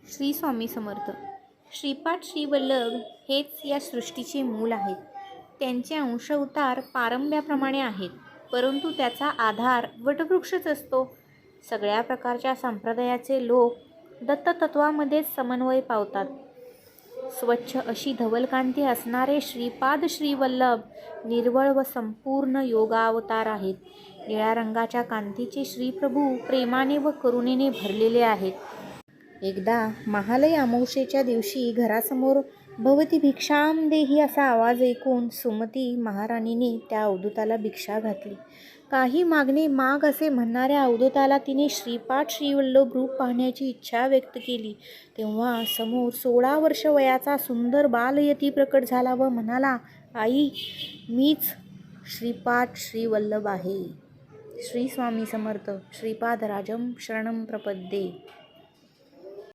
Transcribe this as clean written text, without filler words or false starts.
श्री स्वामी समर्थ. श्रीपाद श्रीवल्लभ हेच या सृष्टीचे मूल आहेत. त्यांचे अंशअवतार पारंब्याप्रमाणे आहेत, परंतु त्याचा आधार वटवृक्षच असतो. सगळ्या प्रकारच्या संप्रदायाचे लोक दत्ततत्वामध्येच समन्वय पावतात. स्वच्छ अशी धवलकांती असणारे श्रीपाद श्रीवल्लभ निर्मळ व संपूर्ण योगावतार आहेत. निळ्या रंगाच्या कांतीचे श्रीप्रभू प्रेमाने व करुणेने भरलेले आहेत. एकदा महालय अमावास्येच्या दिवशी घरासमोर भवती भिक्षाम देही असा आवाज ऐकून सुमती महाराणीने त्या अवधूताला भिक्षा घातली. काही मागणे माग असे म्हणणाऱ्या अवधूताला तिने श्रीपाद श्रीवल्लभ रूप पाहण्याची इच्छा व्यक्त केली. तेव्हा समोर 16 वर्ष वयाचा सुंदर बालयती प्रकट झाला व म्हणाला, आई, मीच श्रीपाद श्रीवल्लभ आहे. श्री स्वामी समर्थ. श्रीपादराजं शरणं प्रपद्ये.